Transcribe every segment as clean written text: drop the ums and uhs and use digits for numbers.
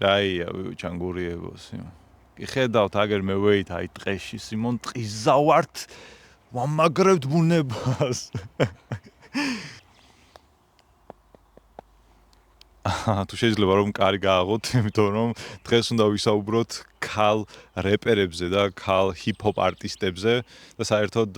რაია ჩანგურიებოსი. ხედავთ აგერ მე ვეით აი ტყეში სიმონ ტყიზავართ ვამაგრებთ ბუნებას. თუ შეიძლება რომ კარი გააღოთ, იმიტომ რომ დღეს უნდა ვისაუბროთ ქალ რეპერებზე და ქალ ჰიპ-ჰოპ არტისტებზე და საერთოდ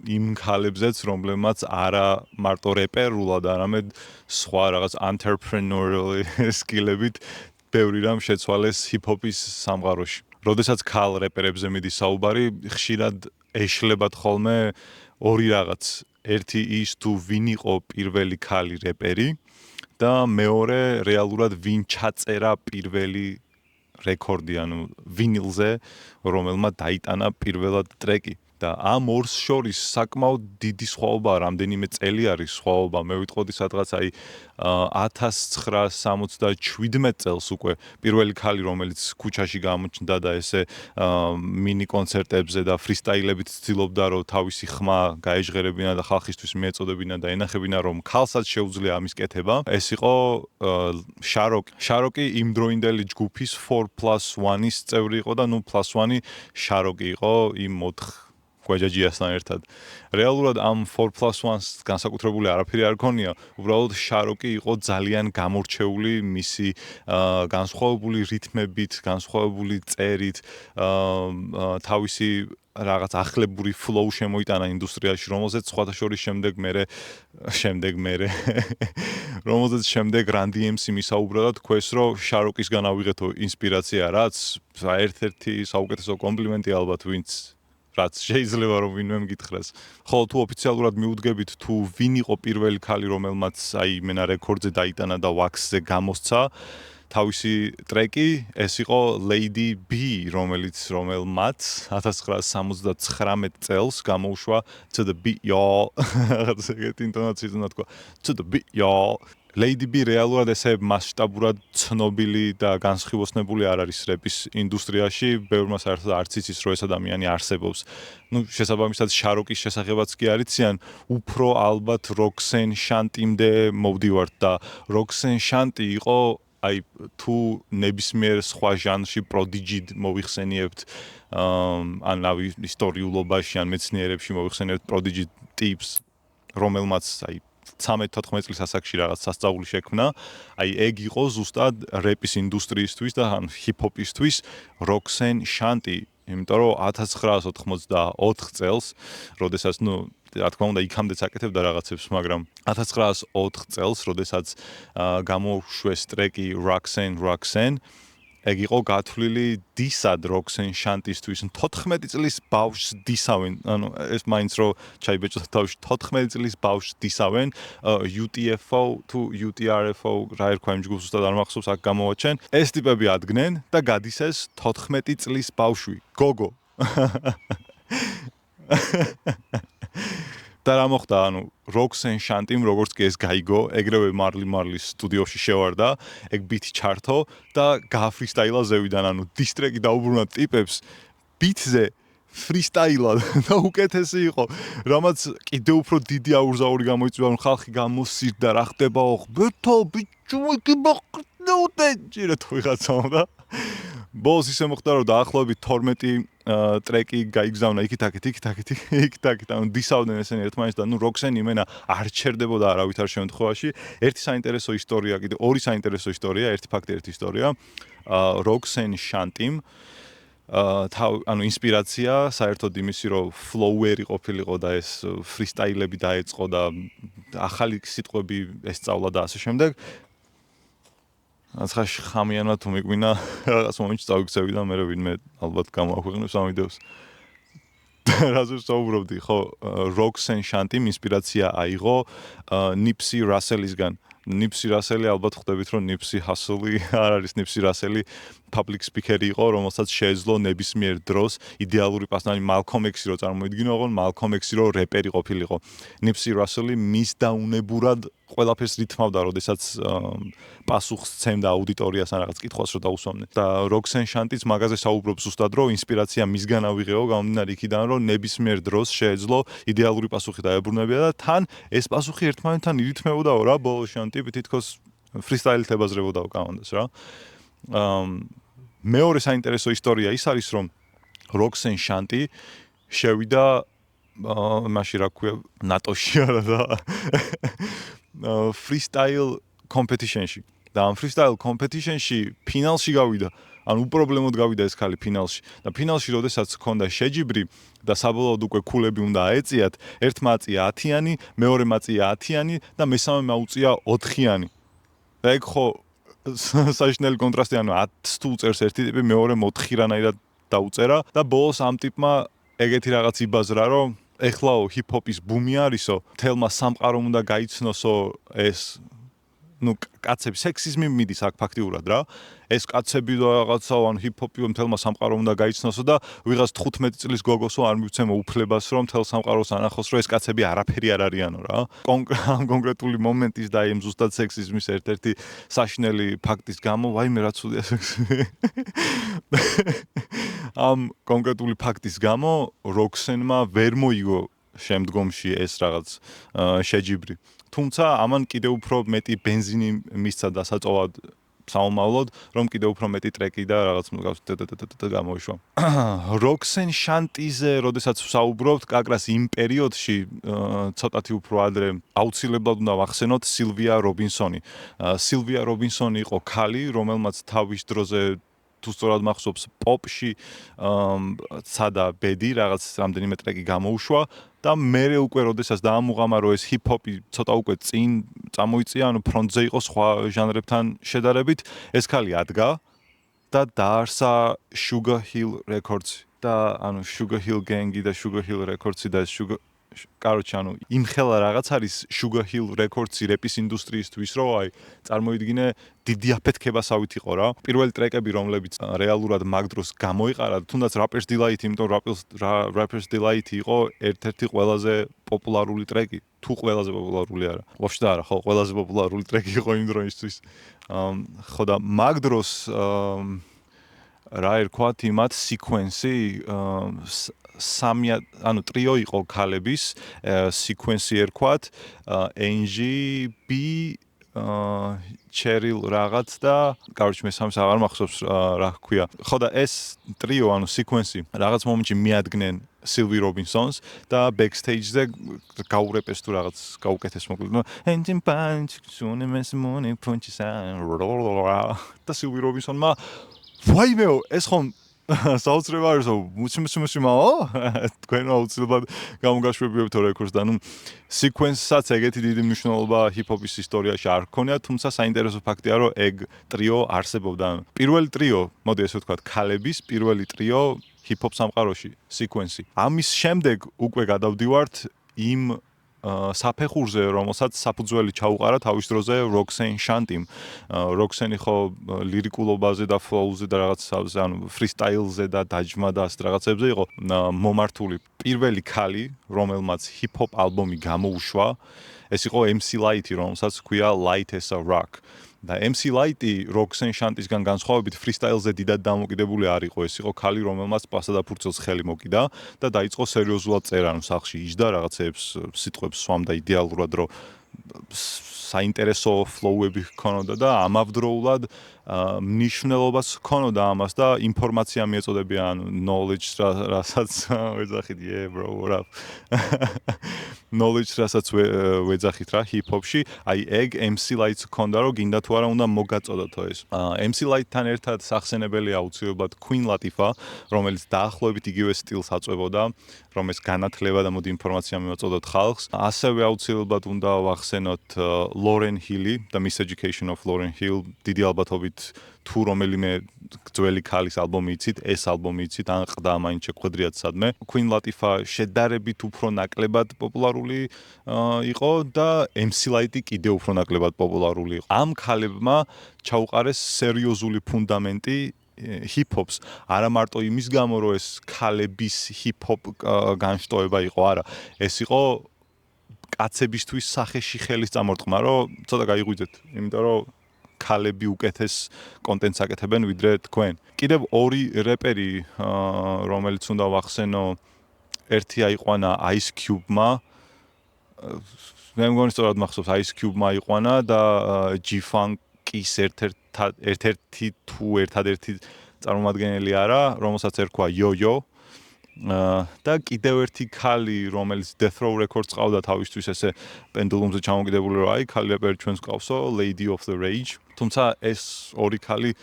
იმ ქალებზეც, რომლებმაც არა მარტო რეპერულად, არამედ სხვა რაღაც entrepreneurial skills-ებით ბევრი რამ შეცვალეს ჰიპ-ჰოპის სამყაროში. როდესაც ქალ რეპერებზე მიდის საუბარი, ხშირად ეშლებათ ხოლმე ორი რაღაც. ერთი ის თუ ვინ იყო პირველი ქალი რეპერი და მეორე რეალურად ვინ ჩაწერა პირველი რეკორდი, ანუ ვინილზე, რომელმაც დაიტანა პირველად ტრეკი. და ამ ორს შორის საკმაოდ დიდი სხვაობაა, რამდენიმე წელი არის სხვაობა. მე ვიტყოდი სადღაც აი 1977 წელს უკვე პირველი ქალი, რომელიც ქუჩაში გამოჩნდა და ესე მინი კონცერტებზე და ფრისტაილებით ცდილობდა, რომ თავისი ხმა გაეჟღერებინა და ხალხისთვის მიეწოდებინა და ენახებინა, რომ ქალსაც შეუძლია ამის კეთება. ეს იყო შაროკი. შაროკი იმ დროინდელი ჯგუფის 4+1-ის წევრი იყო და ნუ +1 შაროკი იყო იმ 4 გვაჯაჯიასთან ერთად. რეალურად ამ 4+1-ს განსაკუთრებული არაფერი არ ქონია, უბრალოდ შაროკი იყო ძალიან გამორჩეული მისი განსხვავებული რითმებით, განსხვავებული წერით, თავისი რაღაც ახლებური flow შემოიტანა ინდუსტრიაში, რომელზეც სხვათა შორის რომელზეც შემდეგ Run DMC მისაუბრა და თქვეს, რომ შაროკისგან ავიღეთო ინსპირაცია, რაც ერთ-ერთი საუკეთესო კომპლიმენტი ალბათ ვინც რაც შეიძლება რომ ვინმე მგითხრას. ხოლო თუ ოფიციალურად მიუდგებით თუ ვინ იყო პირველი ქალი, რომელმაც აი მენა რეკორდზე დაიტანა და wax-ზე გამოსცა თავისი ტრეკი, ეს იყო Lady B, რომელმაც 1979 წელს გამოუშვა To the Beat Y'all. რაღაც ეგეთი ინტონაციით უნდა თქვა. To the Beat Y'all. Lady B რეალურად ესე მასშტაბურად ცნობილი და განსხივოსნებული არ არის რეპის ინდუსტრიაში, ბევრმა საერთოდ არც იცის, რომ ეს ადამიანი არსებობს. ნუ შესაბამისად შაროკის შესახებაც კი არიციან, უფრო ალბათ Roxanne Shante-მდე მოვდივართ და Roxanne Shante იყო აი თუ ნებისმიერ სხვა ჟანრში პროდიჯი მოვიხსენიებთ ან რავი ისტორიულობაში ან მეცნიერებში მოვიხსენიებთ პროდიჯი ტიპს, რომელმაც აი 13-14 წლის ასაკში რაღაც სასწაული შექმნა, აი ეგ იყო ზუსტად რეპის ინდუსტრიისთვის და ან ჰიპ-ჰოპისთვის Roxanne Shante, იმიტომ რომ 1984 წელს, როდესაც ნუ რა თქმა უნდა იქამდეც აკეთებდა რაღაცებს, მაგრამ 1904 წელს, როდესაც გამოუშვეს ტრეკი Roxanne, ეგ იყო გათვლილი დისად Roxanne Shante-ისთვის 14 წლის ბავშვს დისავენ, ანუ ეს მაინც რომ ჩაიბეჭდა თავში 14 წლის ბავშვს დისავენ, UTFO თუ UTRFO რა ერქვა იმ ჯგუფს უბრალოდ არ მახსოვს, აქ გამოვაჩენ. ეს ტიპები ადგენენ და გადის ეს 14 წლის ბავშვი, გოგო. და რა მოხდა, ანუ Roxanne Shante-მ როგორც კი ეს გაიგო, ეგრევე მარლის სტუდიოში შევარდა, ეგ ბიტი ჩართო და გააფრისტაილა ზევიდან, ანუ დისტრეკი დაუბრუნა ტიპებს ბიტზე ფრისტაილად და უკეთესი იყო, რამაც კიდევ უფრო დიდი აურზაური გამოიწვია, რომ ხალხი გამოსირდა, რა ხდებაო, ბეთო ბიჭო იგი მოხდნოდე, ჭირეთ ვიღაცამ და ბოლოს ისე მოხდა, რომ დაახლოებით 12 ტრეკი გაიგზავნა იქით-აქეთ, ანუ დისავდნენ ესენი ერთმანეთს და ნუ Roxanne იმენა არ ჩერდებოდა არავითარ შემთხვევაში. ერთი საინტერესო ისტორია, კიდე ორი საინტერესო ისტორია, ერთი ფაქტი, ერთი ისტორია. Roxanne Shante-მ ანუ ინსპირაცია საერთოდ იმისი, რომ flower-ი ყოფილიყო და ეს ფრისტაილები დაეწყო და ახალი სიტყვები ესწავლა და ასე შემდეგ. ახლა ხამიანად თუ მიგვინა რაღაც მომენტში წავიქცევი და მე ვინმე ალბათ გამოაქვეყნებს ამ ვიდეოს. რაზე ვსაუბრობდი, ხო, Roxanne Shante-მ ინსპირაცია აიღო Nipsey Russell-ისგან. Nipsey Russell-ი ალბათ ხვდებით, რომ Nipsey Hussle-ი არ არის Nipsey Russell-ი public speaker-ი იყო, რომელსაც შეეძლო ნებისმიერ დროს იდეალური პერსონაჟი Malcolm X-ი რო წარმოიდგინო, ოღონდ Malcolm X-ი რო რეპერი ყოფილიყო. Nipsey Russell-ი მისდაუნებურად ყველაფერს რითმავდა, როდესაც პასუხს სცემდა აუდიტორიას ან რაღაც კითხვას რო დაუსვამდნენ. და Roxanne Shante-ც მაგაზე საუბრობს ზუსტად, რომ ინსპირაცია მისგან ავიღეო, გამომდინარე იქიდან, რომ ნებისმიერ დროს შეეძლო იდეალური პასუხი დაებრუნებია და თან ეს პასუხი ერთმანეთთან ირითმებოდაო რა, ბოლოში ან ტიპი თითქოს ფრისტაილით ებაზრებოდაო კამანდას რა. მეორე საინტერესო ისტორია ის არის, რომ Roxanne Shanti შევიდა მაშინ რა ქვია ნატოში არა და freestyle competition-ში. და ამ freestyle competition-ში ფინალში გავიდა. ანუ უპრობლემოდ გავიდა ეს ხალი ფინალში. და ფინალში როდესაც ჰქონდა შეჯიბრი და საბოლოოდ უკვე ქულები უნდა აეწიათ, ერთმა აწია 10-იანი, მეორემ აწია 10-იანი და მესამემ აუწია 4-იანი. და ეგ ხო საშინელი კონტრასტი, ანუ 10 თუ წერს ერთი ტიპი, მეორე 4 რანაირად დაუწერა და ბოლოს ამ ტიპმა ეგეთი რაღაც იბაზრა, რომ ეხლაო ჰიპ-ჰოპის ბუმი არისო, თელმა სამყარომ უნდა გაიცნოსო ეს კაცები სექსიზმი მიდის აქ ფაქტიურად რა. ეს კაცები და რაღაცაო ან ჰიპ-ჰოპი თელმა სამყარომ უნდა გაიცნოსო და ვიღაც 15 წლის გოგოსო არ მივცემო უფლებას, რომ თელ სამყაროს ანახოს, რომ ეს კაცები არაფერი არ არიანო რა. კონკრეტული მომენტის და იმ ზუსტად სექსიზმის ერთ-ერთი საშინელი ფაქტის გამო, ვაიმე რა ცუდია სექსიზმი. ამ კონკრეტული ფაქტის გამო Roxanne-მა ვერ მოიგო შემდგომში ეს რაღაც შეჯიბრი. თუმცა ამან კიდევ უფრო მეტი ბენზინი მისცა დასაწოვად საომავლოდ, რომ კიდევ უფრო მეტი ტრეკი და რაღაც გამოიშვა. Roxanne Shanti-ზე, როდესაც ვსაუბრობთ, კაკრას იმ პერიოდში ცოტათი უფრო ადრე აუცილებლად უნდა ვახსენოთ Sylvia Robinson-ი. Sylvia Robinson იყო ქალი, რომელმაც თავის დროზე თუ სწორად მახსოვს პოპში ცადა ბედი რაღაც რამდენიმე ტრეკი გამოუშვა და მერე უკვე როდესაც დაამუღამა რომ ეს ჰიპ-ჰოპი ცოტა უკვე წინ წამოიწია, ანუ ფრონტზე იყო სხვა ჟანრებთან შედარებით, ეს ხალი ადგა და დაარსა Sugar Hill Records და ანუ Sugar Hill Gang-ი და Sugar Hill Records-ი და კაროჩე, ანუ იმ ხელა რაღაც არის Sugar Hill Records-ი რეპის ინდუსტრიისთვის, რომ აი წარმოიდგინე დიდი აფეთქებასავით იყო რა. პირველი ტრეკები, რომლებიც რეალურად მაგ დროს გამოიყარა, თუნდაც Rapper's Delight, იმიტომ Rapper's Delight იყო ერთ-ერთი ყველაზე პოპულარული ტრეკი, თუ ყველაზე პოპულარული არა. ვაფშე არა, ხო, ყველაზე პოპულარული ტრეკი იყო იმ დროისთვის. ხო და მაგ დროს რა ერქვათ იმათ sequence-ი ანუ ტრიო იყო ქალების sequence-ი ერქვათ Angie B Cheryl რაღაც და კაროჩე მესამეს აღარ მახსოვს რა ჰქვია. ხო და ეს ტრიო ანუ sequence-ი რაღაც მომენტში მიადგნენ Sylvia Robinsons და backstage-ზე გაურეპეს თუ რაღაც გაუკეთეს მოკლედ. Engine punch, soon as morning punches და Sylvia Robinson-მა ვაიმეო, ეს ხომ საოცრება არის, მუსიმაო? თქვენ აუცილებლად გამოგაშვებიებთ რეკორდს და ნუ sequence-საც ეგეთი დიდი მნიშვნელობა ჰიპ-ჰოპის ისტორიაში არ ჰქონია, თუმცა საინტერესო ფაქტია, რომ ეგ ტრიო არსებობდა. პირველი ტრიო, მოდი ესე ვთქვათ, ქალების პირველი ტრიო ჰიპ-ჰოპ სამყაროში, sequence-ი. ამის შემდეგ უკვე გადავდივართ იმ საფეხურზე, რომელსაც საფუძველი ჩაუყარა თავის დროზე Roxanne Shanti-მ. Roxanne ხო ლირიკულობაზე და flow-ზე და რაღაცაზე, ანუ freestyle-ზე და დაჯმა და ასეთ რაღაცებზე იყო მომართული. პირველი ქალი, რომელმაც hip-hop ალბომი გამოუშვა, ეს იყო MC Lyte, რომელსაც ჰქვია Light as a Rock. და MC Lyte Roxanne Shanti-სგან განსხვავებით freestyle-ზე დიდად დამოკიდებული არ იყო. ეს იყო ქალი, რომელმაც პასა და ფურცელს ხელი მოკიდა და დაიწყო სერიოზულად წერა, ანუ სახლში იჯდა რაღაცებს, სიტყვებს სვამდა იდეალურად, რომ საინტერესო flow-ები ჰქონოდა და ამავდროულად მნიშვნელობას ჰქონოდა ამას და ინფორმაცია მიეწოდებია, ანუ knowledge რასაც ვეძახით, yeah bro, what up? knowledge რასაც ვეძახით რა hip-hop-ში, აი ეგ MC Lyte-ს ჰქონდა, რომ გინდა თუ არა უნდა მოგაწოდოთო ეს. MC Lyte-თან ერთად სახსენებელია აუცილებლად Queen Latifah, რომელიც დაახლოებით იგივე სტილს აწვებოდა, რომ ეს განათლება და მოდი ინფორმაცია მივაწოდოთ ხალხს. ასევე აუცილებლად უნდა ვახსენოთ Lauryn Hill-ი და Miseducation of Lauryn Hill, დიდი ალბათობით თუ რომელიმე ძველი ქალის ალბომი იცით, ეს ალბომი იცით, ან ყდა მაინც შეგვედრიათ სადმე. Queen Latifah შედარებით უფრო ნაკლებად პოპულარული იყო და MC Lyte კიდევ უფრო ნაკლებად პოპულარული იყო. ამ ქალებმა ჩაუყარეს სერიოზული ფუნდამენტი hip-hops, არა მარტო იმის გამო, რომ ეს ქალების hip-hop განშტოება იყო, არა. ეს იყო კაცებისთვის სახეში ხელის წამორტყმა, რომ ცოტა გაიღვიძეთ, იმიტომ რომ ქალები უკეთეს კონტენტს აკეთებენ ვიდრე თქვენ. კიდევ ორი რეპერი, რომელიც უნდა ვახსენო, ერთი აიყვანა Ice Cube-მა. მე მგონი სწორად მახსოვს, Ice Cube-მა აიყვანა და G-Funk-ის ერთ-ერთი ერთ-ერთი თუ ერთადერთი წარმომადგენელი არა, რომელსაც ერქვა Yo-Yo. და კიდევ ერთი ქალი, რომელიც Death Row Records ყავდა თავისთვის ესე პენდულუმზე ჩამოკიდებული რა, აი ქალი რეპერი ჩვენს ყავსო, Lady of the Rage. თუმცა ეს ორი ქალი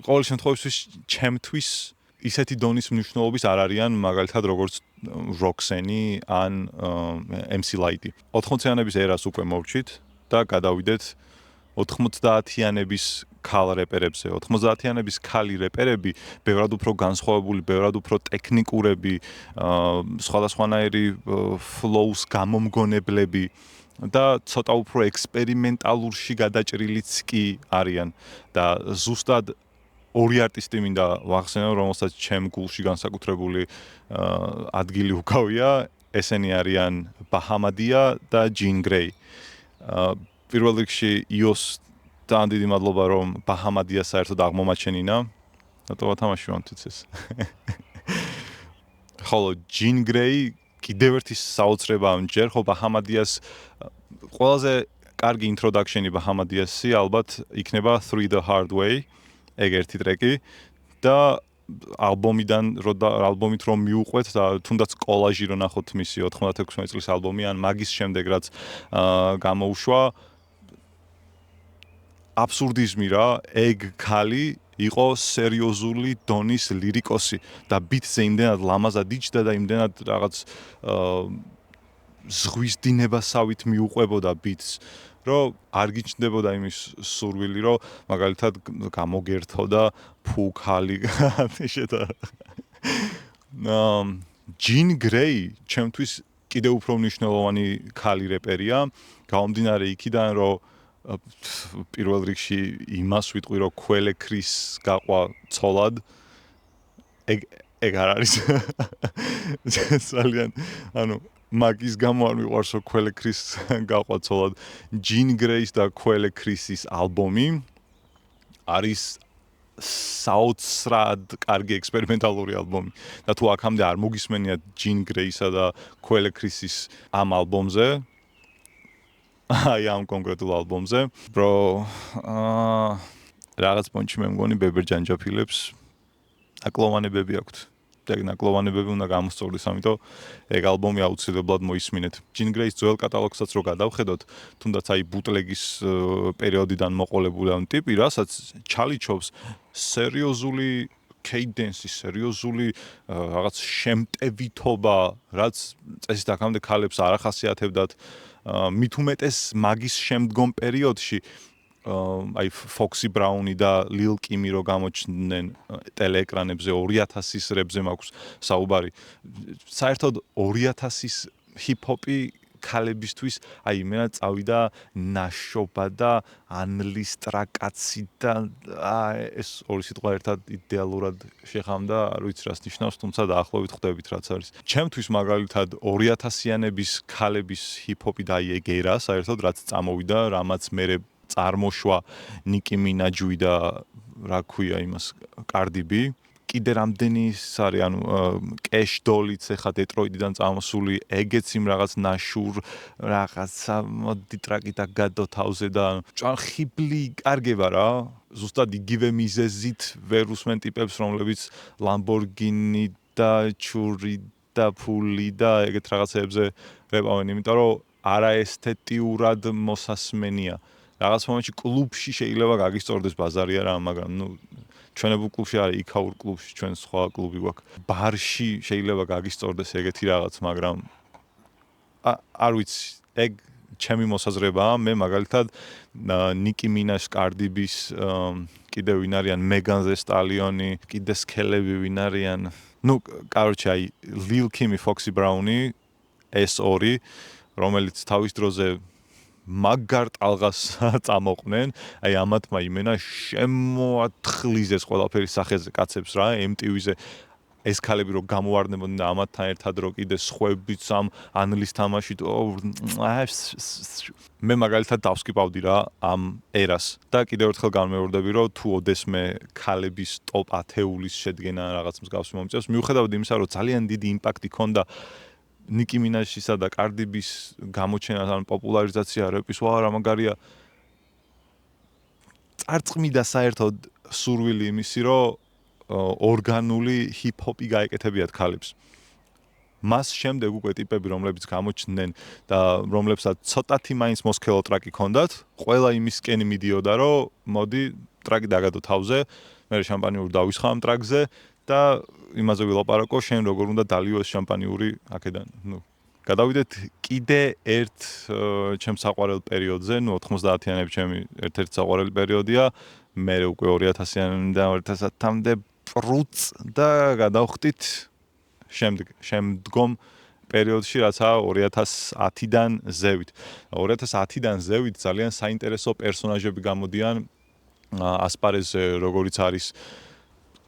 ყოველ შემთხვევაში ჩემთვის ისეთი დონის მნიშვნელობის არ არიან, მაგალითად როგორც Roxanne ან MC Lyte. 80-იანების ერას უკვე მოვჩით და გადავიდეთ 90-იანების ქალ რეპერებზე. 90-იანების ქალი რეპერები ბევრად უფრო განსხვავებული, ბევრად უფრო ტექნიკურები, სხვადასხვანაირი flows გამომგონებლები და ცოტა უფრო ექსპერიმენტალურში გადაჭრილიც კი არიან და ზუსტად ორი არტისტი მინდა ვახსენო, რომელსაც ჩემ გულში განსაკუთრებული ადგილი უკავია, ესენი არიან Bahamadia და Jean Grey. პირველ რიგში iOS თან დიდი მადლობა რომ Bahamadia საერთოდ აღმომაჩენინა. რატო ვათამაში ვამთვით ეს. ხოლო Jean Grey კიდევ ერთი საოცრება ამჯერ, ხო Bahamadias ყველაზე კარგი introduction-ი Bahamadias-ი ალბათ იქნება Through the Hard Way, ეგ ერთი ტრეკი და ალბომით რომ მიუყვეთ და თუნდაც კოლაჟი რო ნახოთ მისი 96 წლის ალბომი ან მაგის შემდეგ რაც გამოუშვა აბსურდიზმი რა, ეგ ქალი იყო სერიოზული დონის ლირიკოსი და ბიტზე იმდენად ლამაზად იჯდა და იმდენად რაღაც ზღვის დინებასავით მიუყვებოდა ბიტს, რომ არ გიჩნდებოდა იმის სურვილი, რომ მაგალითად გამოგერთო და ფუქალი შეთა. Jean Grey ჩემთვის კიდევ უფრო მნიშვნელოვანი ქალი რეპერია, გამომდინარე იქიდან, რომ პირველ რიგში იმას ვიტყვი, რომ Quelle Chris გაყვა ცოლად. ეგ არ არის. ძალიან, ანუ მაგის გამო არ მიყვარს, რომ Quelle Chris გაყვა ცოლად. Jean Grey და Quelle Chris-ის ალბომი არის საოცრად კარგი ექსპერიმენტალური ალბომი. და თუ აქამდე არ მოგისმენიათ Jean Grey-სა და Quelle Chris-ის ამ ალბომზე, აი ამ კონკრეტულ ალბომზე, რაღაც პონჩი მე მგონი ბებერჯანჯაფილებს აკლოვანებები აქვთ. ეგ ნაკლოვანებები უნდა გამოსწორდეს, ამიტომ ეგ ალბომი აუცილებლად მოისმინეთ. Jean Grey-ის ძველ კატალოგსაც რო გადავხედოთ, თუნდაც აი ბუტლეგის პერიოდიდან მოყოლებული ამ ტიპი, რასაც ჩალიჩობს სერიოზული cadence, სერიოზული რაღაც შემტევითობა, რაც წესით აქამდე ქალებს არ ახასიათებდათ. მით უმეტეს მაგის შემდგომ პერიოდში აი Foxy Brown-ი და Lil Kim-ი რო გამოჩნდნენ ტელეეკრანებზე 2000-ის რებზე მაქვს საუბარი. საერთოდ 2000-ის ჰიპ-ჰოპი ქალებისთვის აი იმენა წავიდა ნაშობა და ანლისტრაკაცი და ეს ორი სიტყვა ერთად იდეალურად შეხამდა, არ ვიცი რას ნიშნავს, თუმცა დაახლოებით ხვდებით რაც არის. ჩემთვის მაგალითად 2000-იანების ქალების ჰიპ-ჰოპი და აი ეგ ერა საერთოდ რაც წამოვიდა, რამაც მერე წარმოშვა Nicki Minaj და რა ქვია იმას Cardi B. კიდე რამდენი არის, ანუ Cash Doll-იც ეხა დეტროიტიდან წამოსული, ეგეც იმ რაღაც ნაშურ რაღაცა მოდი ტრაკი და გადო თავზე და ხიბლი კარგება რა. ზუსტად იგივე მიზეზით ვერ უსმენ ტიპებს, რომლებიც Lamborghini და ჩური და ფული და ეგეთ რაღაცებზე რეპავენ, იმიტომ რომ არაესთეტიურად მოსასმენია. რაღაც მომენტში კლუბში შეიძლება გაგისწორდეს ბაზარი არა, მაგრამ ნუ ჩვენებულ კლუბში არის, იქაურ კლუბში ჩვენ სხვა კლუბი გვაქვს. ბარში შეიძლება გაგისწორდეს ეგეთი რაღაც, მაგრამ არ ვიცი, ეგ ჩემი მოსაზრებაა. მე მაგალითად Nicki Minaj, Cardi B-ს კიდევ ვინ არიან, Megan Thee Stallion-ი, კიდე სქელები ვინ არიან. ნუ, კაროჩე, აი Lil Kim-ი, Foxy Brown-ი, ეს ორი, რომელიც თავის დროზე მაგარ ტალღას წამოყვნენ, აი ამათმა იმენა შემოათხლიზეს ყველაფერი სახეზე კაცებს რა, MTV-ზე ეს ქალები რო გამოვარდებოდნენ და ამათთან ერთად რო კიდე სხვებიც ამ ანლის თამაშით მე მაგალითად დავსკიპავდი რა ამ ერას და კიდევ ერთხელ განმეორდები რომ თუ ოდესმე ქალების ტოპ 10-ის შედგენა რაღაც მსგავსი მომწევს მიუხედავად იმისა რომ ძალიან დიდი იმპაქტი ჰქონდა Nicki Minaj-ისა და Cardi B-ის გამოჩენას ან პოპულარიზაცია რეპის, რა მაგარია წარწმიდა საერთოდ სურვილი იმისი, რომ ორგანული ჰიპ-ჰოპი გაეკეთებიათ ქალებს. მას შემდეგ უკვე ტიპები, რომლებიც გამოჩნდნენ და რომლებსაც ცოტათი მაინც მოსქელო ტრაკი ჰქონდათ, ყველა იმისკენ მიდიოდა, რომ მოდი ტრაკი დაგადო თავზე, მე შამპანიური დავისხა ამ ტრაკზე და იმაზე ვილაპარაკო, შენ როგორ უნდა დალიო ეს შამპანიური აქედან. გადავიდეთ კიდე ერთ ჩემს საყვარელ პერიოდზე, 90-იანებში ჩემი ერთ-ერთი საყვარელი პერიოდია, მე უკვე 2000-იანიდან 2010-მდე პრუც და გადავხდით შემდგომ პერიოდში, რაცა 2010-დან ზევით. 2010-დან ზევით ძალიან საინტერესო პერსონაჟები გამოდიან ასპარეზზე, როგორიც არის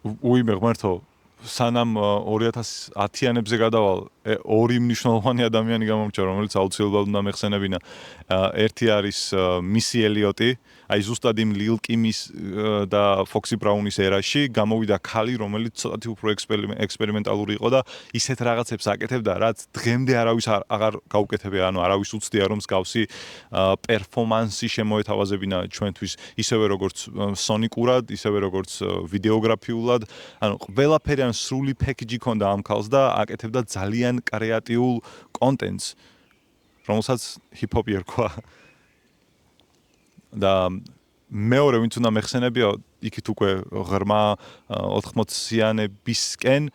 უიმე ღმერთო, სანამ 2010-იანებზე გადავალ, ორი მნიშვნელოვანი ადამიანი გამომრჩა, რომელიც აუცილებლად უნდა მეხსენებინა. ერთი არის მისი ელიოტი, აი ზუსტად იმ ლილ კიმის და ფოქსი ბრაუნის ერაში გამოვიდა ქალი, რომელიც ცოტათი უფრო ექსპერიმენტალური იყო და ისეთ რაღაცებს აკეთებდა, რაც დღემდე არავის აღარ გაუკეთებია, ანუ არავის უცდია რომ მსგავსი პერფორმანსი შემოეთავაზებინა ჩვენთვის, ისევე როგორც სონიკურად, ისევე როგორც ვიდეოგრაფიულად, ანუ ყველაფერი ან სრული პეკეჯი ქონდა ამ ქალს და აკეთებდა ძალიან კრეატიულ კონტენტს, რომელსაც ჰიპ-ჰოპი ერქვა. და მეორე ვინც უნდა მეხსენებია, იქით უკვე ღრმა 80-იანებისკენ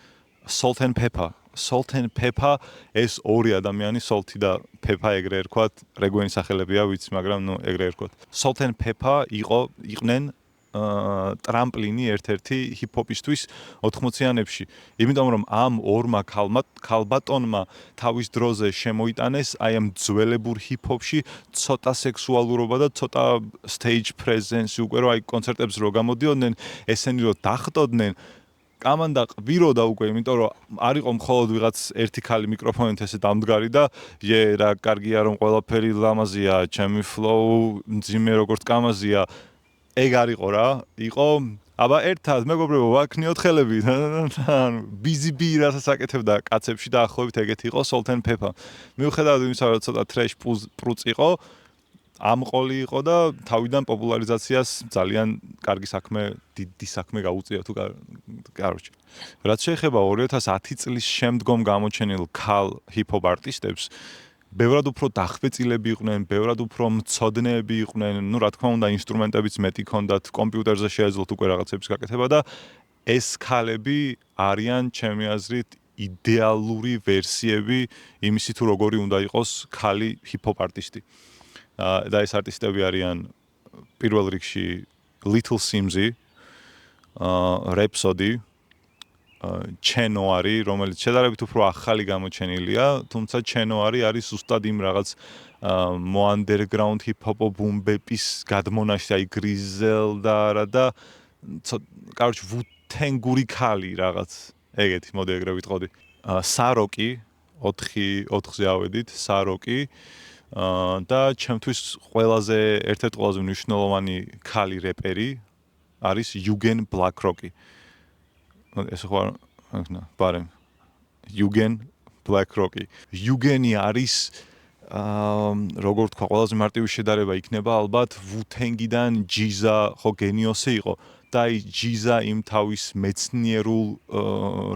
Salt and Pepper. Salt and Pepper ეს ორი ადამიანი, Salty და Pepper ეგრე ერქვათ, რეგვენი სახელებია, ვიცი, მაგრამ ეგრე ერქვათ. Salt and Pepper იყვნენ ტრამპლინი ერთ-ერთი ჰიპ-ჰოპისთვის 80-იანებში. იმიტომ რომ ამ ორმა ქალბატონმა თავის დროზე შემოიტანეს აი ამ ძველებურ ჰიპ-ჰოპში ცოტა სექსუალურობა და ცოტა stage presence უკვე რომ აი კონცერტებს რო გამოდიოდნენ, ესენი რო დახტოდნენ, კამანდა ყბიროდა უკვე, იმიტომ რომ არ იყო მხოლოდ ვიღაც ერთი ქალი მიკროფონით ესე დამდგარი და რა კარგია რომ ყველაფერი ლამაზია, ჩემი flow მძიმე როგორც კამაზია. ეგ არ იყო რა, იყო აბა ერთად მეგობრებო ვაქნიოთ ხელები ბიზიბი რასაც აკეთებდა კაცებში და ახლობით ეგეთი იყო Salt and Pepper. მიუხედავად იმისა, რომ ცოტა trash პრუც იყო, ამყოლი იყო და თავიდან პოპულარიზაციას ძალიან კარგი საქმე, დიდი საქმე გაუწია თუ კაროჩი. რაც შეეხება 2010 წლის შემდგომ გამოჩენილ ქალ ჰიპ-ჰოპ არტისტებს, ბევრად უფრო დახვეწილები იყვნენ, ბევრად უფრო მცოდნეები იყვნენ, რა თქმა უნდა, ინსტრუმენტებიც მეტი ჰქონდათ, კომპიუტერზე შეეძლოთ უკვე რაღაცების გაკეთება და ეს ქალები არიან ჩემი აზრით იდეალური ვერსიები იმისი თუ როგორი უნდა იყოს ქალი ჰიპ-ჰოპ არტისტი. და ეს არტისტები არიან პირველ რიგში Little Simzy, Rhapsody, Cheno არის, რომელიც შედარებით უფრო ახალი გამოჩენილია, თუმცა Cheno არის ზუსტად იმ რაღაც underground hip-hop boom-bap-ის გადმონაშთი, აი Griselda და კაროჩ ვუთენგური ქალი რაღაც, ეგეთი, მოდი ეგრე ვიტყოდი. Saroki, 4-ზე ავედით, Saroki და ჩემთვის ერთ-ერთი ყველაზე მნიშვნელოვანი ქალი რეპერი არის Eugen Blackrock. ეს ხო ბარემ Eugen Blackrock. Eugeni არის როგორ თქვა, ყველაზე მარტივი შედარება იქნება ალბათ Wu-Tang-დან Jiza ხო გენიოსი იყო და აი Jiza იმ თავის მეცნიერულ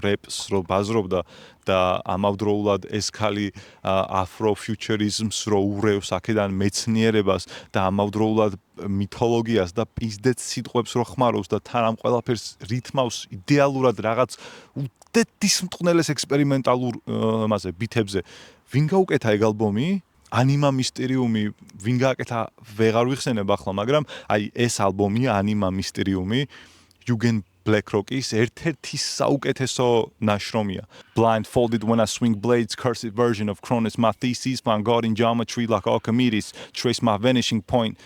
რეპს რო ბაზრობდა და ამავდროულად ეს ქალი afro-futurism-ს რო ურევს აქედან მეცნიერებას და ამავდროულად მითოლოგიას და პიზდეთ სიტყვებს რო ხმარობს და თან ამ ყველაფერს რითმავს იდეალურად რაღაც უდედის მტყნელეს ექსპერიმენტალურ მასე ბითებზე. ვინ გაუკეთა ეგ ალბომი? Anima Mysteriumi, ვინ გააკეთა ვეღარ ვიხსენებ ახლა, მაგრამ აი ეს ალბომი Anima Mysteriumi Eugen Blackrock-ის ერთ-ერთი საუკეთესო ნაშრომია. Blindfolded when I swing blades, cursive version of Cronus, my thesis, Van Gogh in geometry like Archimedes, trace my vanishing point.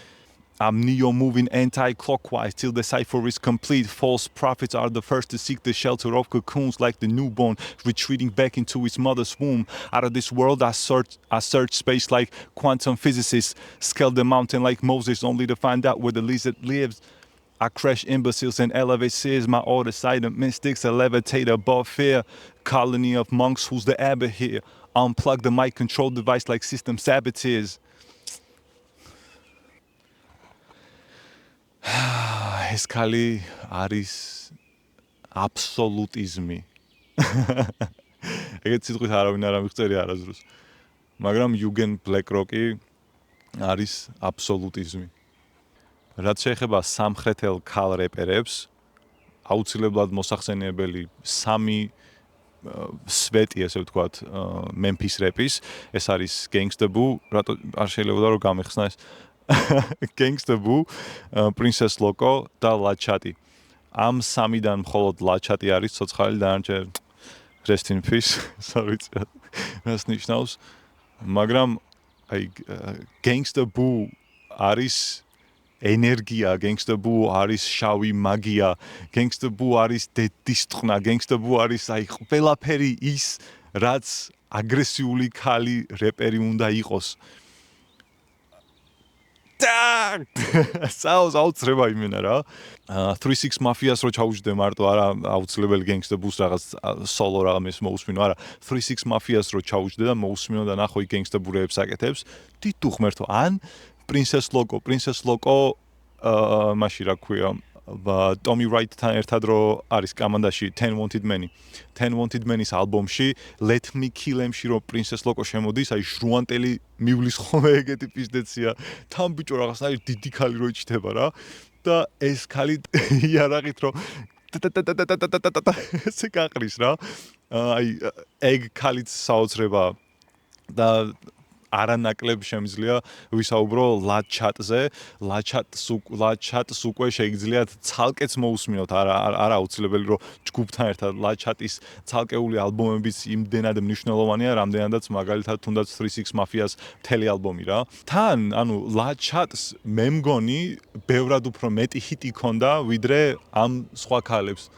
I'm neo-moving anti-clockwise till the cipher is complete. False prophets are the first to seek the shelter of cocoons like the newborn, retreating back into its mother's womb. Out of this world, I search space like quantum physicists, scale the mountain like Moses only to find out where the lizard lives. I crash imbeciles and elevate seers, my order silent mystics, a levitator above fear. Colony of monks, who's the abbot here? Unplug the mic control device like system saboteurs. ეს ხალი არის აბსოლუტიზმი. ეგეთ სიტყვით არავინ არ ამიღწერი არასდროს. მაგრამ იუგენ ბლეკროკი არის აბსოლუტიზმი. რაც შეეხება სამხრეთელ ქალ რეპერებს, აუცილებლად მოსახსენიებელი სამი სვეტი, ესე ვთქვათ, Memphis რეპის, ეს არის Gangsta Boo, რატო არ შეიძლება რომ გამეხსნა ეს Gangsta Boo, Princess Loco და Lachati. ამ სამიდან მხოლოდ Lachati არის ცოცხალი, დანარჩენი rest in peace, sorry, მას ნიშნავს. მაგრამ აი Gangsta Boo არის ენერგია, Gangsta Boo არის შავი მაგია, Gangsta Boo არის დედისტყნა, Gangsta Boo არის აი ყველაფერი ის, რაც აგრესიული ქალი რეპერი უნდა იყოს. საუს აუცრება იმენა რა. 36 Mafias რო ჩაუჯდე მარტო არა აუცილებელი Gangsta Boo-ს რაღაც სოლო რაღაც მოусმინო არა. 36 Mafias რო ჩაუჯდე და მოусმინო და ნახო Gangsta Boo რეპს აკეთებს, თითუ ღმერთო ან Princess Loco მაშინ რა ქვია Tommy Wright-თან ერთად რო არის კამანდაში 10 Wanted Men-ი 10 Wanted Men-ის ალბომში Let Me Kill Em-ში რო Princess Loco შემოდის, აი ჟრუანტელი მივლის ხოლმე ეგეთი პიზდეცია. თან ბიჭო რაღაცნაირი დიდი ქალი რო იჩდება რა და ეს ქალი იარაღით რო ესე გაყრის რა. აი ეგ ქალიც საოცრება და არანაკლებ შემიძლია ვისაუბრო Lachatზე. Lachatს უკვე შეიძლიათ ცალკეც მოусმინოთ, არა აუცილებელი რომ ჯგუფთან ერთად Lachatis ცალკეული ალბომებიც იმდენად მნიშვნელოვანია, რამდენადაც მაგალითად თუნდაც 36 Mafias მთელი ალბომი რა. თან, ანუ Lachats მე მგონი ბევრად უფრო მეტი ჰიტი ქონდა, ვიდრე ამ სხვა ქალებს.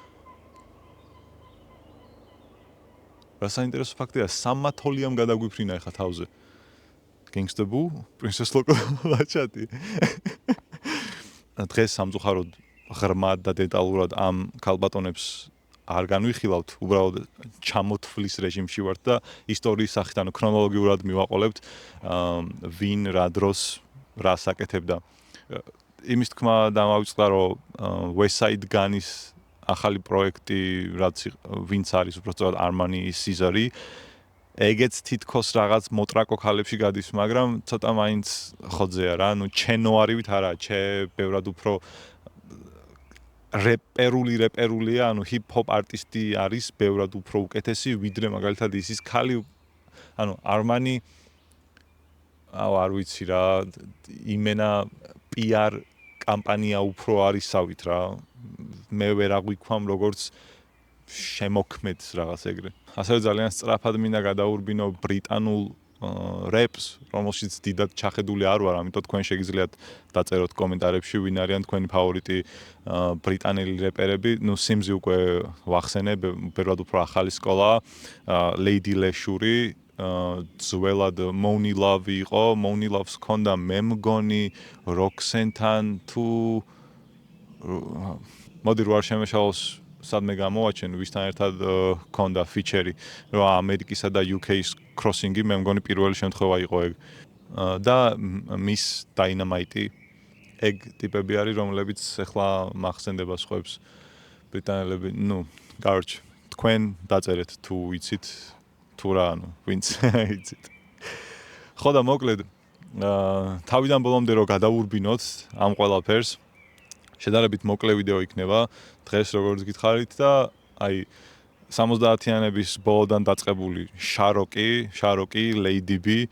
რა საინტერესო ფაქტია, სამმათოლიამ გადაგვიფრინა ეხა თავზე. Gangsta Boo, Princess Loco, Lachati. დღეს სამწუხაროდ ღრმად და დეტალურად ამ ქალბატონებს არ განვიხილავთ, უბრალოდ ჩამოთვლის რეჟიმში ვართ და ისტორიის სახით, ანუ ქრონოლოგიურად მივაყოლებთ, ვინ რა დროს რას აკეთებდა. იმის თქმა დამავიწყდა, რომ West Side Gun-ის ახალი პროექტი, რაც ვინც არის უბრალოდ Armani Caesar-ი, ეგეც თითქოს რაღაც მოტრაკო ქალებში გადის, მაგრამ ცოტა მაინც ხოძეა რა, ну ჩენოარივით არა, ბევრად უფრო რეპერულია, ანუ ჰიპ-ჰოპ არტისტი არის ბევრად უფრო უკეთესი, ვიდრე მაგალითად ის ქალი, ანუ Armani არ ვიცი რა, იმენა PR კამპანია უფრო არის სავით რა. მე ვერ აღვიქვამ როგორც შემოქმედს რაღაც ეგრე. ასევე ძალიან სწრაფად მინდა გადაურბინო ბრიტანულ რეპს, რომელშიც დიდად ჩახედული არ ვარ, ამიტომ თქვენ შეგიძლიათ დაწეროთ კომენტარებში, ვინ არიან თქვენი ფავორიტი ბრიტანელი რეპერები. ნუ სიმზი უკვე ვახსენე, ბევრად უფრო ახალი სკოლა, Lady Leshuri, ძველად Money Love იყო, Money Love-ს ქონდა მე მგონი Roxanne-თან თუ მოდი რო არ შემეშალოს სადმე გამოვაჩენ, ვისთან ერთად ქონდა ფიჩერი, რომ ამერიკისა და UK-ის crossing-ი მე მგონი პირველი შემთხვევა იყო ეგ. და Miss Dynamite ეგ ტიპები არის, რომლებიც ახლა მახსენდება სხვებს ბრიტანელები, ну, короче, თქვენ დაწერეთ თუ იცით, თუ რა, ანუ ვინც იცით. ხო და მოკლედ, თავიდან ბოლომდე რომ გადაურბინოთ ამ ყველაფერს, შედარებით მოკლე ვიდეო იქნება დღეს როგორც გითხარით და აი 70-იანების ბოლოდან დაწყებული შაროკი, Lady B,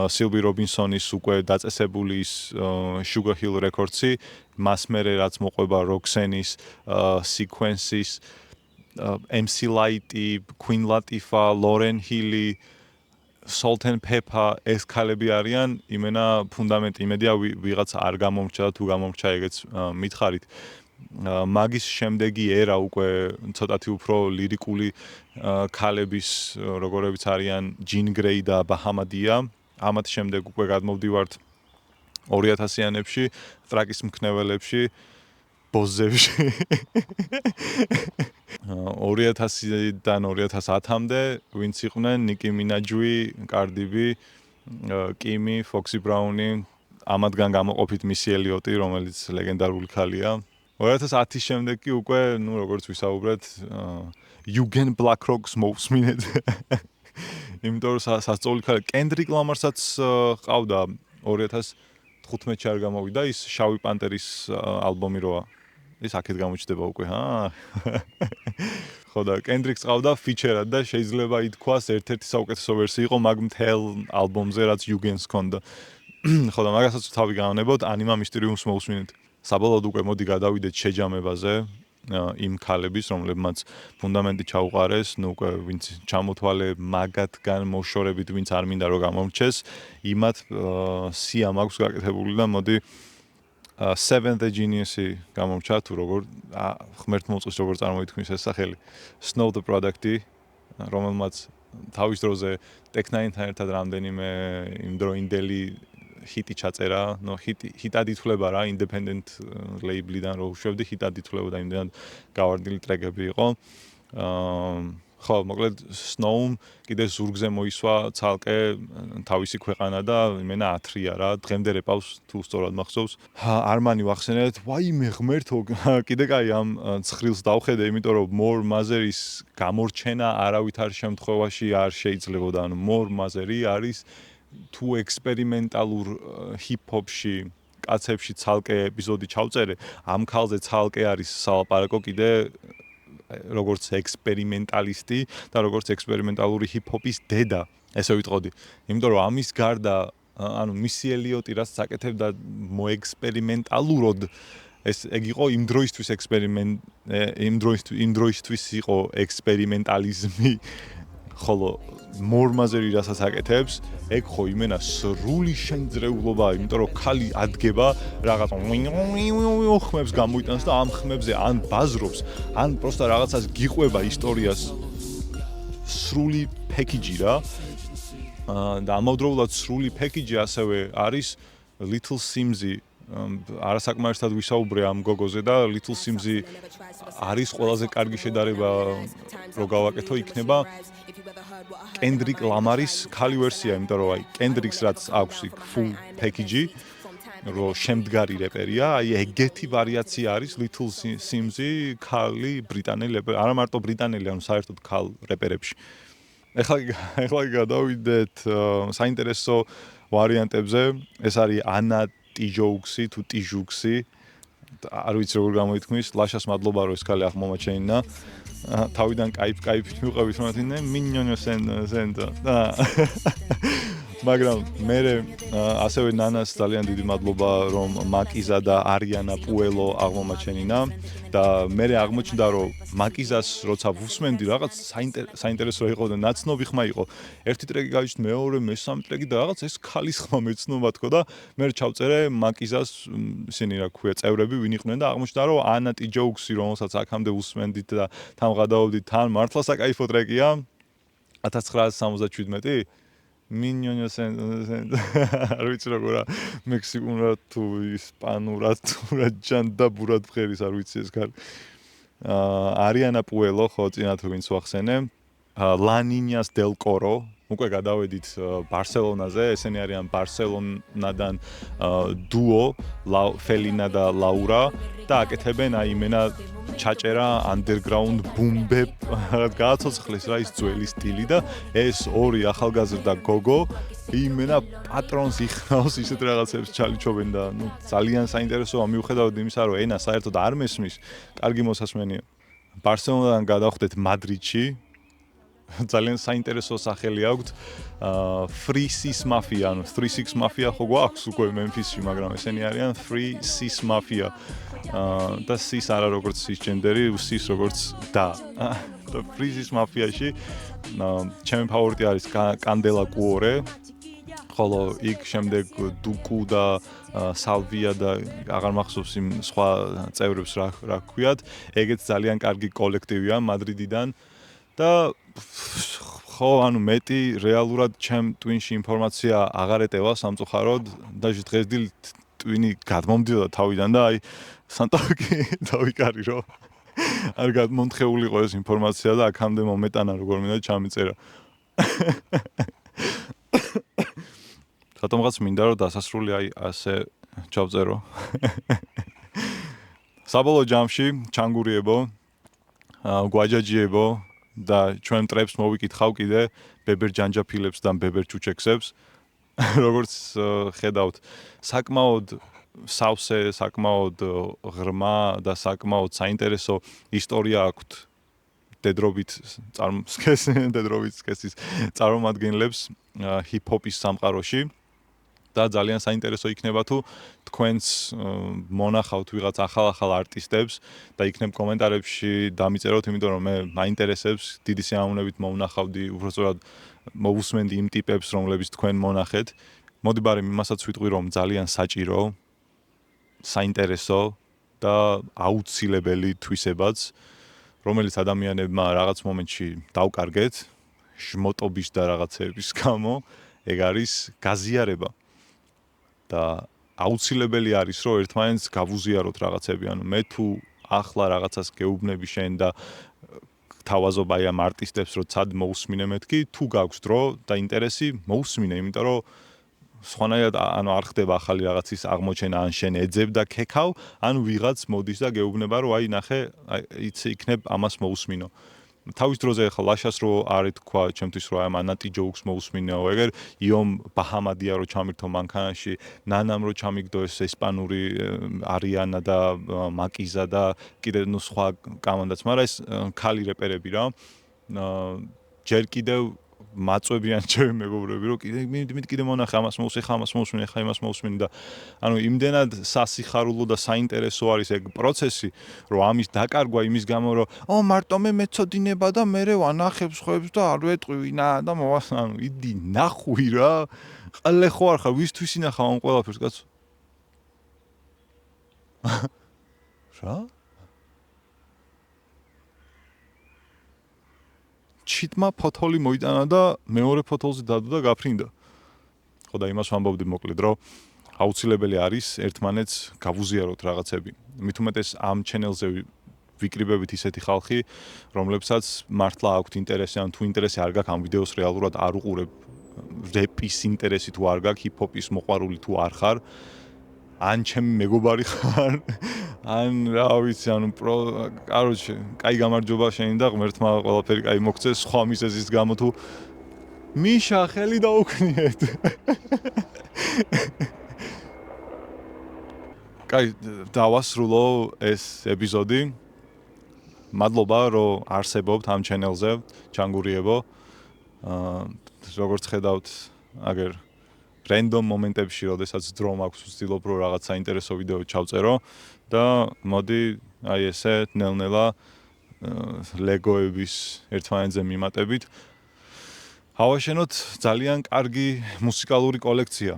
Sylvie Robinson-ის უკვე დაწესებული ის Sugar Hill Records-ი, მას მერე რაც მოყვება Roxanne-ის, Sequence-ის, MC Lyte, Queen Latifah, Lauryn Hill, Salt and Pepper, ეს ქალები არიან, იმენა ფუნდამენტი, იმედია ვიღაც არ გამომრჩა და თუ გამომრჩა ეგეც მითხარით. მაგის შემდეგი ერა უკვე ცოტათი უფრო ლირიკული ქალების, როგორებიც არიან Jean Grey და Bahamadia. ამათ შემდეგ უკვე გადმოვდივართ 2000-იანებში, ტრაკის მქნეველებში, ბოზებში. 2000-დან 2010-მდე ვინც იყვნენ Nicki Minaj, Cardi B, Kimi, Foxy Brown, ამათგან გამოყოფით Missy Elliott, რომელიც ლეგენდარული ქალია. 2010-ის შემდეგ კი უკვე, ნუ როგორც ვისაუბრეთ, Eugen Blackrock-ს მოვსმინეთ. იმიტომ რომ სასწაული ხარ კენდრიკ ლამარსაც ყავდა 2015-ში არ გამოვიდა ის შავი პანტერის ალბომი როა. ის აქეთ გამოჩნდება უკვე, ხო და კენდრიკს ყავდა ფიჩერად და შეიძლება ითქვას ერთ-ერთი საუკეთესო ვერსია იყო მაგ მთელ ალბომზე რაც Eugen-ს ჰქონდა. ხო და მაგასაც თავი გავანებოთ Anima Mysteriums მოვსმინეთ. საბოლოოდ უკვე მოდი გადავიდეთ შეჯამებაზე. იმ ქალების, რომლებმაც ფუნდამენტი ჩაუყარეს, ნუ უკვე ვინც ჩამოთვალე მაგათგან მოშორებით, ვინც არ მინდა რომ გამომრჩეს, იმათ სია მაქვს გაკეთებული და მოდი Seventh Genius-ი გამომრჩა თუ როგორ ღმერთმოწყის როგორ წარმოითქმის ეს სახელი. Snow the Product-ი, რომელმაც თავის დროზე Tech9-თან ერთად რამდენიმე იმდროინდელი ჰიტი ჩაწერა, ნუ ჰიტად ითვლება რა, independent label-დან რო უშვებდი, ჰიტად ითვლებოდა იმდენად გავარდნილი ტრეკები იყო. ხო, მოკლედ Snow-მ კიდე ზურგზე მოისვა ცალკე თავისი ქვეყანა და იმენა 10-ია რა, დღემდე რეპავს თუ სწორად მახსოვს. Armani ვახსენეთ, ვაიმე ღმერთო, კიდე კაი ამ ცხრილს დავხედე, იმიტომ რომ More Mazer-ის გამორჩენა არავითარ შემთხვევაში არ შეიძლებოდა, ანუ More Mazer-ი არის თუ ექსპერიმენტალურ ჰიპ-ჰოპში კაცებში ცალკე ეპიზოდი ჩავწერე, ამ ქალზე ცალკე არის სალაპარაკო კიდე როგორც ექსპერიმენტალისტი და როგორც ექსპერიმენტალური ჰიპ-ჰოპის დედა, ესე ვიტყოდი. იმიტომ რომ ამის გარდა, ანუ მისი ელიოტი რაც აკეთებდა მოექსპერიმენტალურად, ეს ეგ იყო იმ დროისთვის იყო ექსპერიმენტალიზმი. ხოლო More Mazer-ი რასაც აკეთებს, ეგ ხო იმენა სრული შემძრეულობაა, იმიტომ რომ ქალი ადგება რაღაც ხმებს გამოიტანს და ამ ხმებზე ან ბაზრობს, ან პროსტა რაღაცას გიყვება ისტორიას. სრული პეკეჯი რა. და ამავდროულად სრული პეკეჯი ასევე არის Little Sims-ი. არასაკმარისად ვისაუბრე ამ გოგოზე და Little Sims-ი არის ყველაზე კარგი შედარება რო გავაკეთო იქნება Kendrick Lamar-ის ქალი ვერსია, იმიტომ რომ აი Kendrick-ს რაც აქვს იქ full package-ი, რო შემდგარი რეპერია, აი ეგეთი ვარიაცია არის Little Sims-ი ქალი ბრიტანელი რეპერი, არა მარტო ბრიტანელი, ანუ საერთოდ ქალ რეპერებში. ეხლა გადავიდეთ საინტერესო ვარიანტებზე, ეს არის Anna Tijoux-ი თუ Tijoux-ი. არ ვიცი როგორ გამოითქმის, ლაშას მადლობა რომ ეს ქალი აღმომაჩენინა. თავიდან კაიფით მივყევით რომ ათინე მინიონო სენდო. მაგრამ მე ასევე ნანას ძალიან დიდი მადლობა რომ მაკიზა და არიანა პუელო აღმომაჩენინა და მე აღმოჩნდა რომ მაკიზას როცა ვუსმენდი რაღაც საინტერესო იყო და ნაცნობი ხმა იყო. ერთი ტრეკი გავიჩნდა, მეორე, მესამე ტრეკი და რაღაც ეს ქალის ხმა მეცნობა თქო და მე ჩავწერე მაკიზას ისინი რა ქვია წევრები ვინ იყვნენ და აღმოჩნდა რომ ანა ტიჯოუქსი რომელსაც აქამდე ვუსმენდით და თან გადავდით თან მართლა საკაიფო ტრეკია 1977 Miniones არ ვიცი როგორა მექსიკურად თუ ისპანურად თუ რა ჯანდაბურად ფხერის არ ვიცი ეს ქალი. Ariana Puello ხო წინა თუ ვინც ვახსენე. La Niñas del Coro უკვე გადავედით ბარსელონაზე, ესენი არიან ბარსელონადან დუო Felina და Laura და აკეთებენ აი იმენა ჩაჭერა underground boom bap გააცოცხლეს რა ის ძველი სტილი და ეს ორი ახალგაზრდა გოგო იმენა პატრონს იხნავს ისეთ რაღაცებს ჩალიჩობენ და ნუ ძალიან საინტერესოა მიუხედავად იმისა რომ ენა საერთოდ არ მესმის, კარგი მოსასმენია. ბარსელონიდან გადავხვდეთ მადრიდში. ძალიან საინტერესო სახელი აქვს Free Sis Mafia, ანუ 36 Mafia ხო გვაქვს უკვე მემფისში, მაგრამ ესენი არიან Free Sis Mafia. და Sis არა როგორც Cisgender-ი, Sis როგორც და Free Sis Mafia-ში ჩემი ფავორიტი არის Candela Cuore, ხოლო იქ შემდეგ Duku და Salvia და აღარ მახსოვს იმ სხვა წევრებს რა ქვიათ. ეგეც ძალიან კარგი კოლექტივია მადრიდიდან და ხო ანუ მეტი რეალურად ჩემ ტვინში ინფორმაცია აღარ ეტევა სამწუხაროდ და დღეს დილ ტვინი გადმომდიოდა თავიდან და აი სანტავი დავიკარი რომ არ გადმონთხეულიყო ეს ინფორმაცია და აქამდე მომეტანა როგორ მინდა ჩამიწერა. რატომღაც მინდა რომ დასასრული აი ასე ჩავწერო. საბოლოო ჯამში ჩანგურიებო, გვაჯაჯიებო და ჩვენ ტრებს მოვიკითხავ კიდე ბებერ ჯანჯაფილებს და ბებერ ჩუჩექსებს. როგორც ხედავთ, საკმაოდ სავსე, საკმაოდ ღრმა და საკმაოდ საინტერესო ისტორია აქვთ დედრობით სქესის წარმომადგენლებს ჰიპ-ჰოპის სამყაროში. და ძალიან საინტერესო იქნება თუ თქვენს მონახავთ ვიღაც ახალ არტისტებს და იქნებ კომენტარებში დამიწეროთ, იმიტომ რომ მე მაინტერესებს, დიდი სიამოვნებით მოვნახავდი, უბრალოდ მოვუსმენდი იმ ტიპებს, რომლებიც თქვენ მონახეთ. მოდი ბარემ იმასაც ვიტყვი, რომ ძალიან საჭირო, საინტერესო და აუცილებელი თვისებაც, რომელიც ადამიანებმა რაღაც მომენტში დავკარგეთ, შმოტობის და რაღაცების გამო, ეგ არის გაზიარება. და აუცილებელი არის, რომ ერთმანეთს გავუზიაროთ რაღაცები. ანუ მე თუ ახლა რაღაცას გეუბნები შენ და თავაზობ აი ამ არტისტებს, რომ ცად მოусმინე მეთქი, თუ გაქვს დრო და ინტერესი, მოусმინე, იმიტომ რომ სხვანაირად ანუ არ ხდება ახალი რაღაცის აღმოჩენა, ან შენ ეძებ და ქექავ, ან ვიღაც მოდის და გეუბნება, რომ აი ნახე, იცი იქნებ ამას მოусმინო. თავის დროზე ახლა ლაშას რო არის თქვა ჩემთვის რომ ამ ანატი ჯოუქს მოусმინეო ეგერ იომ ბაჰამადია რო ჩამირთო მანქანაში ნანამ რო ჩამიგდო ეს ესპანური არიანა და მაკიზა და კიდე ნუ სხვა კამანდაც მაგრამ ეს ქალი რეპერები რა ჯერ კიდევ მაწვებიან ჩემი მეგობრები რომ კიდე მონახე ამას მოусმინე ხა იმას მოусმინე და ანუ იმდენად სასიხარულო და საინტერესო არის ეგ პროცესი რომ ამის დაკარგვა იმის გამო რომ მარტო მე მეწოდინება და მე ვანახებ ხოებს და არ ვეტყვინა და ანუ იდი ნახვი რა ყალე ხო არ ხარ ვისთვის ინახავ ამ ყველაფერს კაცო რა ჩიტმა ფოთოლი მოიტანა და მეორე ფოთოლზე დადო და გაფრინდა. ხო და იმას ვამბობდი მოკლედ, რომ აუცილებელი არის ერთმანეთს გავუზიაროთ რაღაცები. მით უმეტეს ამ ჩენელზე ვიკრიბებით ისეთი ხალხი, რომლებსაც მართლა აქვთ ინტერესი, ან თუ ინტერესი არ გაქვს ამ ვიდეოს რეალურად არ უყურებ რეპის ინტერესი თუ არ გაქვს, ჰიპ-ჰოპის მოყვარული თუ არ ხარ, ან ჩემი მეგობარი ხარ, ან რა ვიცი, ანუ კაროჩე, კაი გამარჯობა შენი და ღმერთმა ყველაფერი კაი მოგცეს, სხვა მისეზის გამო თუ მიშა ხელი დაუქნიეთ. კაი, დავასრულო ეს ეპიზოდი. მადლობა, რომ არსებობთ ამ ჩენელზე, ჩანგურიებო. როგორც ხედავთ, აგერ random მომენტებში, როდესაც დრო მაქვს, ვცდილობ რომ რაღაც საინტერესო ვიდეო ჩავწერო და მოდი აი ესე ნელ-ნელა ლეგოების ერთმანეთზე მიმატებით. ავაშენოთ ძალიან კარგი მუსიკალური კოლექცია.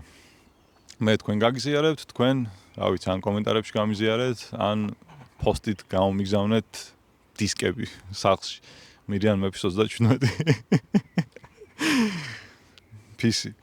მე თქვენ გაგიზიარებთ, თქვენ, რა ვიცი, ან კომენტარებში გამიზიარეთ, ან პოსტით გამომიგზავნეთ დისკები სახლში. მირიან მეფის 37. Peace.